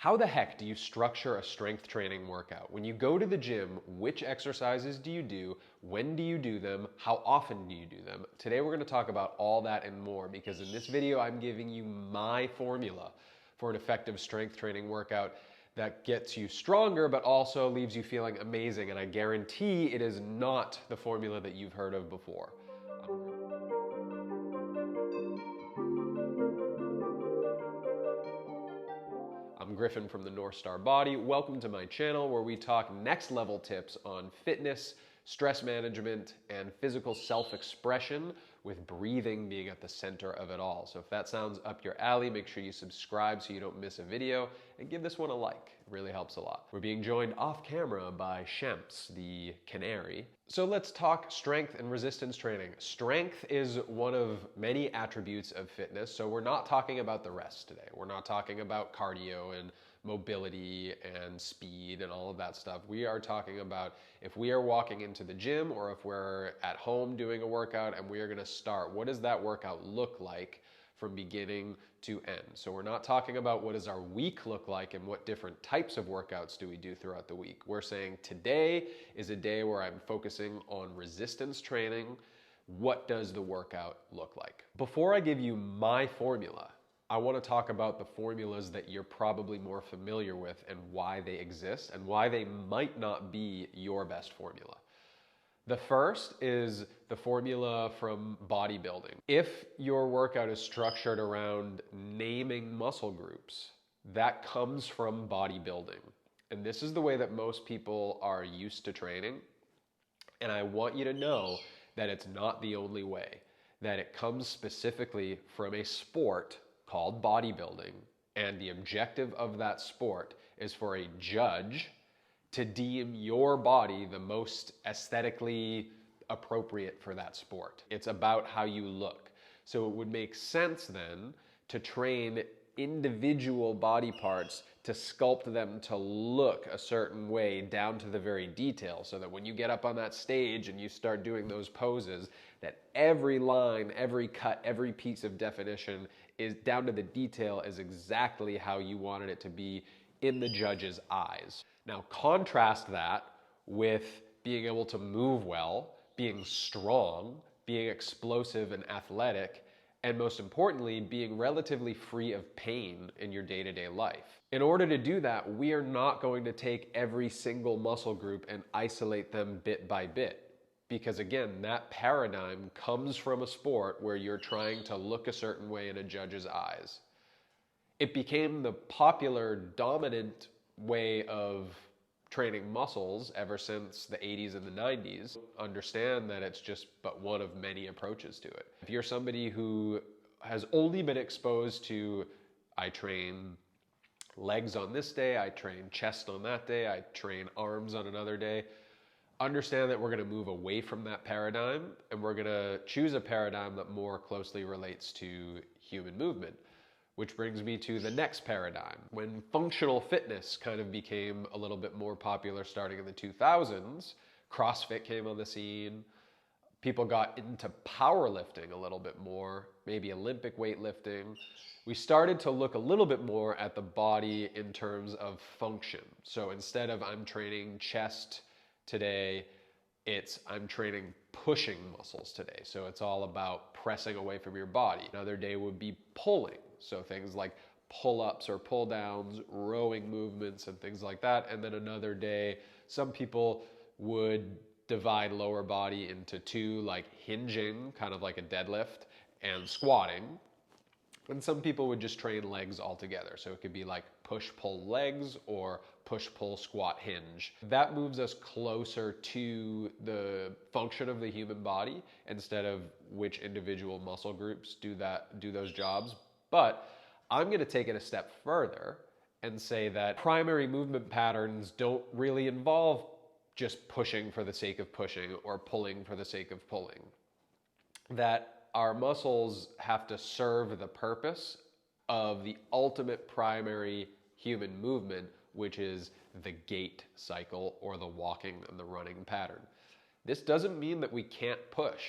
How the heck do you structure a strength training workout? When you go to the gym, which exercises do you do? When do you do them? How often do you do them? Today we're going to talk about all that and more because in this video I'm giving you my formula for an effective strength training workout that gets you stronger but also leaves you feeling amazing, and I guarantee it is not the formula that you've heard of before. I'm Griffin from the North Star Body. Welcome to my channel where we talk next level tips on fitness, stress management, and physical self-expression, with breathing being at the center of it all. So if that sounds up your alley, make sure you subscribe so you don't miss a video, and give this one a like. It really helps a lot. We're being joined off camera by Shemps, the canary. So let's talk strength and resistance training. Strength is one of many attributes of fitness, so we're not talking about the rest today. We're not talking about cardio and mobility and speed and all of that stuff. We are talking about if we are walking into the gym or if we're at home doing a workout and we are going to start, what does that workout look like from beginning to end? So we're not talking about what does our week look like and what different types of workouts do we do throughout the week. We're saying today is a day where I'm focusing on resistance training. What does the workout look like? Before I give you my formula, I want to talk about the formulas that you're probably more familiar with and why they exist and why they might not be your best formula. The first is the formula from bodybuilding. If your workout is structured around naming muscle groups, that comes from bodybuilding. And this is the way that most people are used to training. And I want you to know that it's not the only way, that it comes specifically from a sport called bodybuilding, and the objective of that sport is for a judge to deem your body the most aesthetically appropriate for that sport. It's about how you look. So it would make sense then to train individual body parts to sculpt them to look a certain way down to the very detail, so that when you get up on that stage and you start doing those poses, that every line, every cut, every piece of definition is down to the detail is exactly how you wanted it to be in the judge's eyes. Now contrast that with being able to move well, being strong, being explosive and athletic, and most importantly, being relatively free of pain in your day-to-day life. In order to do that, we are not going to take every single muscle group and isolate them bit by bit. Because again, that paradigm comes from a sport where you're trying to look a certain way in a judge's eyes. It became the popular dominant way of training muscles ever since the 80s and the 90s. Understand that it's just but one of many approaches to it. If you're somebody who has only been exposed to, I train legs on this day, I train chest on that day, I train arms on another day, understand that we're going to move away from that paradigm and we're going to choose a paradigm that more closely relates to human movement. Which brings me to the next paradigm. When functional fitness kind of became a little bit more popular starting in the 2000s, CrossFit came on the scene, people got into powerlifting a little bit more, maybe Olympic weightlifting. We started to look a little bit more at the body in terms of function. So instead of I'm training chest today, it's I'm training pushing muscles today. So it's all about pressing away from your body. Another day would be pulling. So things like pull-ups or pull-downs, rowing movements and things like that. And then another day, some people would divide lower body into two, like hinging, kind of like a deadlift, and squatting. And some people would just train legs altogether. So it could be like push-pull legs or push-pull squat hinge. That moves us closer to the function of the human body instead of which individual muscle groups do those jobs. But I'm going to take it a step further and say that primary movement patterns don't really involve just pushing for the sake of pushing or pulling for the sake of pulling. That our muscles have to serve the purpose of the ultimate primary human movement, which is the gait cycle or the walking and the running pattern. This doesn't mean that we can't push.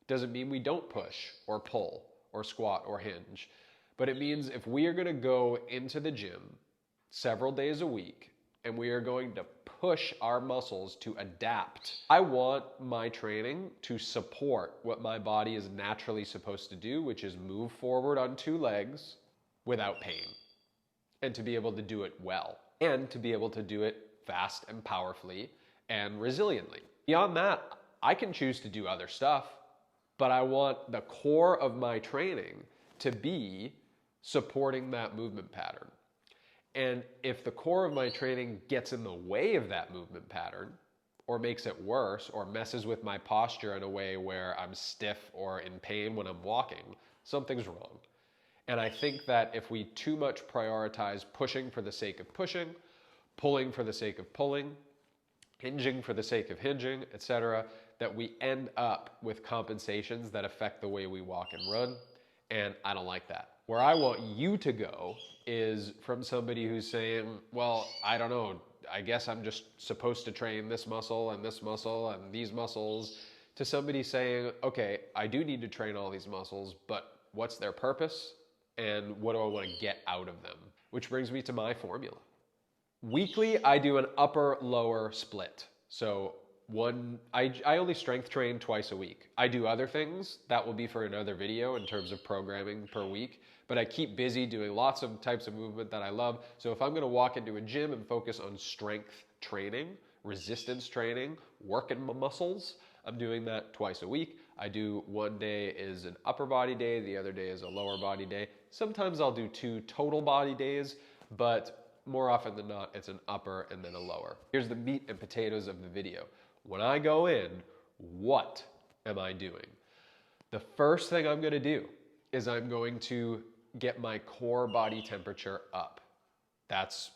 It doesn't mean we don't push or pull or squat or hinge. But it means if we are going to go into the gym several days a week, and we are going to push our muscles to adapt. I want my training to support what my body is naturally supposed to do, which is move forward on two legs without pain, and to be able to do it well, and to be able to do it fast and powerfully and resiliently. Beyond that, I can choose to do other stuff, but I want the core of my training to be supporting that movement pattern. And if the core of my training gets in the way of that movement pattern, or makes it worse, or messes with my posture in a way where I'm stiff or in pain when I'm walking, something's wrong. And I think that if we too much prioritize pushing for the sake of pushing, pulling for the sake of pulling, hinging for the sake of hinging, etc., that we end up with compensations that affect the way we walk and run, and I don't like that. Where I want you to go is from somebody who's saying, well, I don't know, I guess I'm just supposed to train this muscle and these muscles, to somebody saying, okay, I do need to train all these muscles, but what's their purpose and what do I want to get out of them? Which brings me to my formula. Weekly, I do an upper-lower split. So I only strength train twice a week. I do other things, that will be for another video in terms of programming per week, but I keep busy doing lots of types of movement that I love. So if I'm gonna walk into a gym and focus on strength training, resistance training, working my muscles, I'm doing that twice a week. I do one day is an upper body day, the other day is a lower body day. Sometimes I'll do 2 total body days, but more often than not, it's an upper and then a lower. Here's the meat and potatoes of the video. When I go in, what am I doing? The first thing I'm going to do is I'm going to get my core body temperature up. That's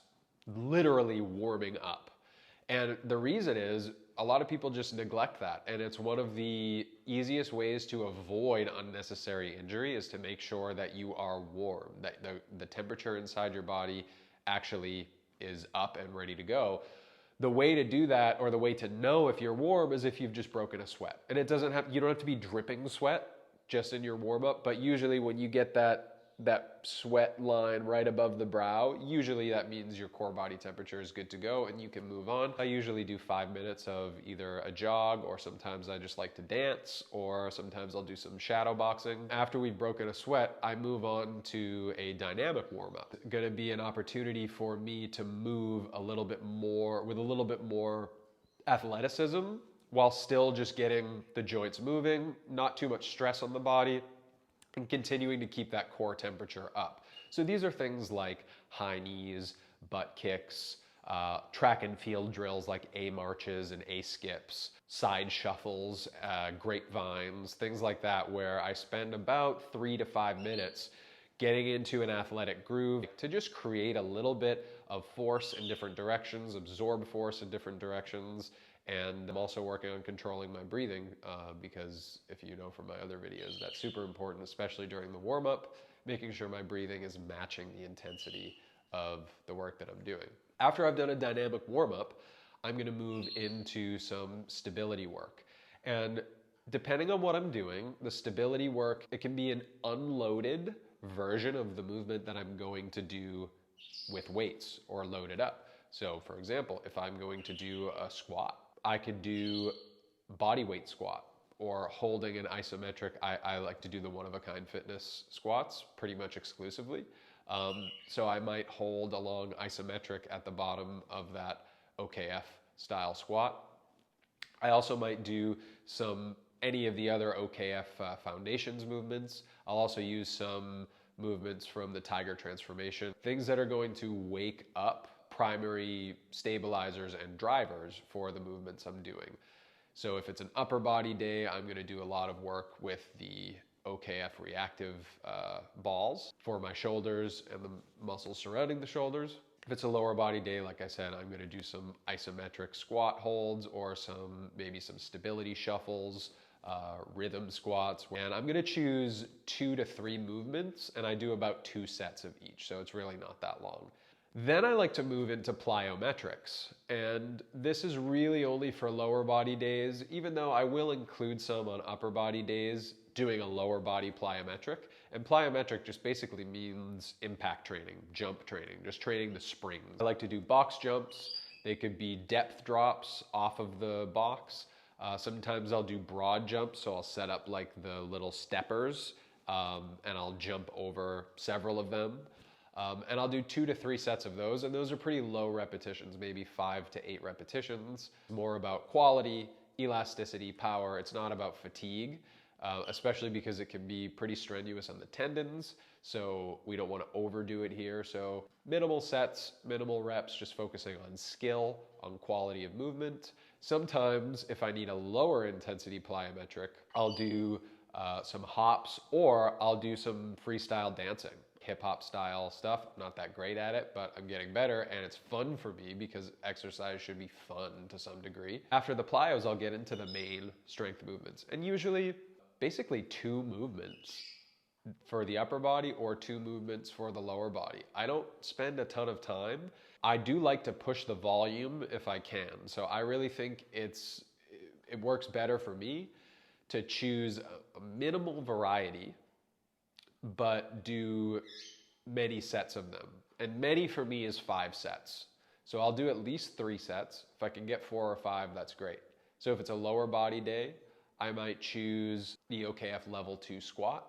literally warming up. And the reason is a lot of people just neglect that. And it's one of the easiest ways to avoid unnecessary injury is to make sure that you are warm, that the temperature inside your body actually is up and ready to go. The way to do that, or the way to know if you're warm, is if you've just broken a sweat. And you don't have to be dripping sweat just in your warm up, but usually when you get that sweat line right above the brow, usually that means your core body temperature is good to go and you can move on. I usually do 5 minutes of either a jog, or sometimes I just like to dance, or sometimes I'll do some shadow boxing. After we've broken a sweat, I move on to a dynamic warm up. It's gonna be an opportunity for me to move a little bit more, with a little bit more athleticism, while still just getting the joints moving, not too much stress on the body, and continuing to keep that core temperature up. So these are things like high knees, butt kicks, track and field drills like A marches and A skips, side shuffles, grapevines, things like that, where I spend about 3 to 5 minutes getting into an athletic groove to just create a little bit of force in different directions, absorb force in different directions. And I'm also working on controlling my breathing because if you know from my other videos, that's super important, especially during the warm-up, making sure my breathing is matching the intensity of the work that I'm doing. After I've done a dynamic warm-up, I'm gonna move into some stability work. And depending on what I'm doing, the stability work, it can be an unloaded version of the movement that I'm going to do with weights or loaded up. So for example, if I'm going to do a squat, I could do body weight squat, or holding an isometric. I like to do the one-of-a-kind fitness squats pretty much exclusively. So I might hold along isometric at the bottom of that OKF style squat. I also might do any of the other OKF foundations movements. I'll also use some movements from the Tiger Transformation, things that are going to wake up primary stabilizers and drivers for the movements I'm doing. So if it's an upper body day, I'm going to do a lot of work with the OKF reactive balls for my shoulders and the muscles surrounding the shoulders. If it's a lower body day, like I said, I'm going to do some isometric squat holds, or maybe some stability shuffles, rhythm squats. And I'm going to choose 2 to 3 movements, and I do about 2 sets of each, so it's really not that long. Then I like to move into plyometrics, and this is really only for lower body days, even though I will include some on upper body days doing a lower body plyometric. And plyometric just basically means impact training, jump training, just training the springs. I like to do box jumps. They could be depth drops off of the box. Sometimes I'll do broad jumps, so I'll set up like the little steppers and I'll jump over several of them. And I'll do 2 to 3 sets of those, and those are pretty low repetitions, maybe 5 to 8 repetitions. More about quality, elasticity, power. It's not about fatigue, especially because it can be pretty strenuous on the tendons, so we don't want to overdo it here. So minimal sets, minimal reps, just focusing on skill, on quality of movement. Sometimes if I need a lower intensity plyometric, I'll do some hops, or I'll do some freestyle dancing. Hip hop style stuff. I'm not that great at it, but I'm getting better, and it's fun for me because exercise should be fun to some degree. After the plyos, I'll get into the main strength movements, and usually basically 2 movements for the upper body or 2 movements for the lower body. I don't spend a ton of time. I do like to push the volume if I can. So I really think it works better for me to choose a minimal variety but do many sets of them. And many for me is 5 sets. So I'll do at least 3 sets. If I can get 4 or 5, that's great. So if it's a lower body day, I might choose the OKF level 2 squat.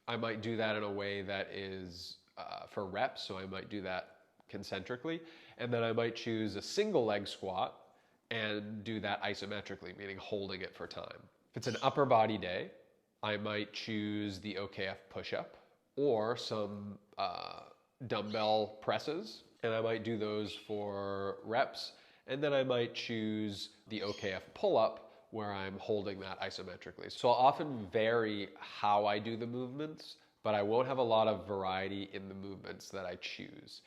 I might do that in a way that is for reps, so I might do that concentrically. And then I might choose a single leg squat and do that isometrically, meaning holding it for time. If it's an upper body day, I might choose the OKF push-up or some dumbbell presses, and I might do those for reps. And then I might choose the OKF pull-up where I'm holding that isometrically. So I'll often vary how I do the movements, but I won't have a lot of variety in the movements that I choose.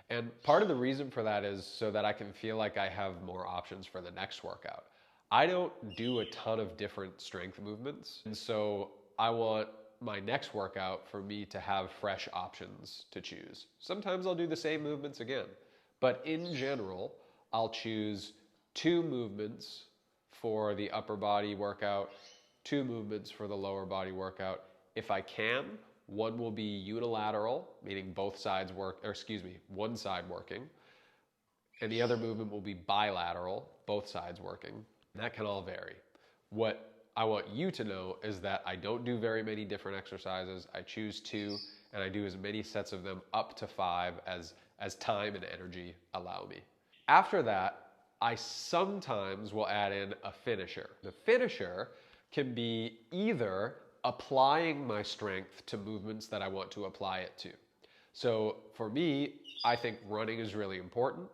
And part of the reason for that is so that I can feel like I have more options for the next workout. I don't do a ton of different strength movements, and so I want my next workout for me to have fresh options to choose. Sometimes I'll do the same movements again, but in general, I'll choose 2 movements for the upper body workout, 2 movements for the lower body workout. If I can, one will be unilateral, meaning both sides work, or excuse me, one side working, and the other movement will be bilateral, both sides working. And that can all vary. What I want you to know is that I don't do very many different exercises. I choose 2, and I do as many sets of them up to 5 as time and energy allow me. After that, I sometimes will add in a finisher. The finisher can be either applying my strength to movements that I want to apply it to. So for me, I think running is really important.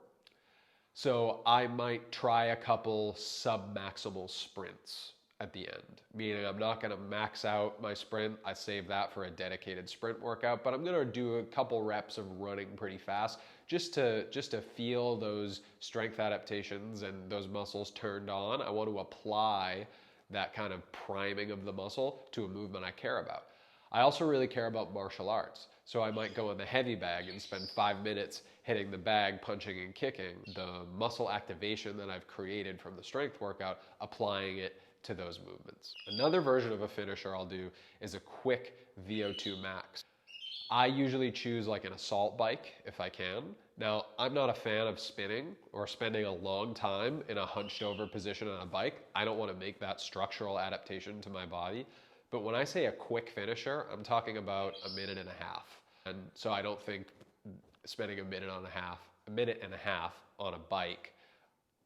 So I might try a couple sub-maximal sprints at the end, meaning I'm not going to max out my sprint. I save that for a dedicated sprint workout, but I'm going to do a couple reps of running pretty fast just to feel those strength adaptations and those muscles turned on. I want to apply that kind of priming of the muscle to a movement I care about. I also really care about martial arts. So I might go in the heavy bag and spend 5 minutes hitting the bag, punching and kicking. The muscle activation that I've created from the strength workout, applying it to those movements. Another version of a finisher I'll do is a quick VO2 max. I usually choose like an assault bike if I can. Now, I'm not a fan of spinning or spending a long time in a hunched over position on a bike. I don't want to make that structural adaptation to my body. But when I say a quick finisher, I'm talking about a minute and a half. And so I don't think spending a minute and a half on a bike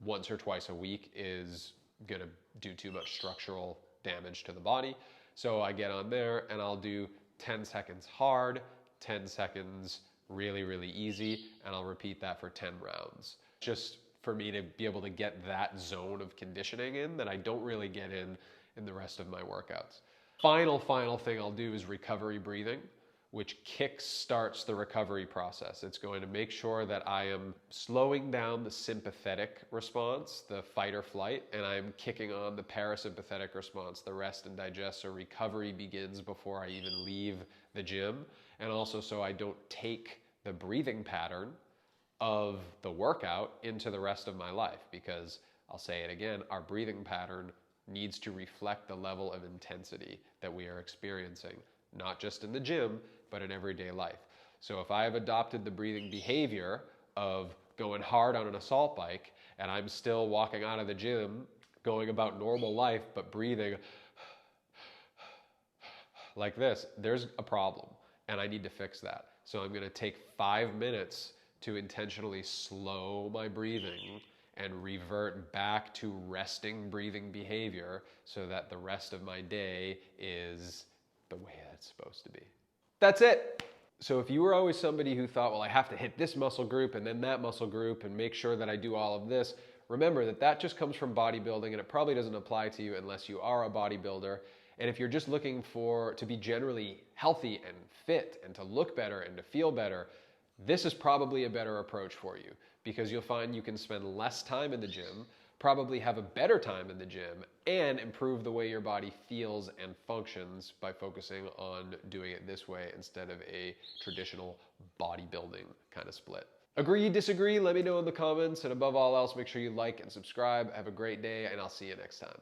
once or twice a week is gonna do too much structural damage to the body. So I get on there and I'll do 10 seconds hard, 10 seconds really, really easy, and I'll repeat that for 10 rounds. Just for me to be able to get that zone of conditioning in that I don't really get in the rest of my workouts. Final thing I'll do is recovery breathing, which kick-starts the recovery process. It's going to make sure that I am slowing down the sympathetic response, the fight or flight, and I'm kicking on the parasympathetic response, the rest and digest, so recovery begins before I even leave the gym, and also so I don't take the breathing pattern of the workout into the rest of my life, because I'll say it again, our breathing pattern needs to reflect the level of intensity that we are experiencing, not just in the gym, but in everyday life. So if I have adopted the breathing behavior of going hard on an assault bike, and I'm still walking out of the gym, going about normal life, but breathing like this, there's a problem, and I need to fix that. So I'm going to take 5 minutes to intentionally slow my breathing and revert back to resting breathing behavior so that the rest of my day is the way it's supposed to be. That's it. So if you were always somebody who thought, well, I have to hit this muscle group and then that muscle group and make sure that I do all of this, remember that that just comes from bodybuilding, and it probably doesn't apply to you unless you are a bodybuilder. And if you're just looking to be generally healthy and fit and to look better and to feel better, this is probably a better approach for you, because you'll find you can spend less time in the gym, probably have a better time in the gym, and improve the way your body feels and functions by focusing on doing it this way instead of a traditional bodybuilding kind of split. Agree, disagree? Let me know in the comments, and above all else, make sure you like and subscribe. Have a great day, and I'll see you next time.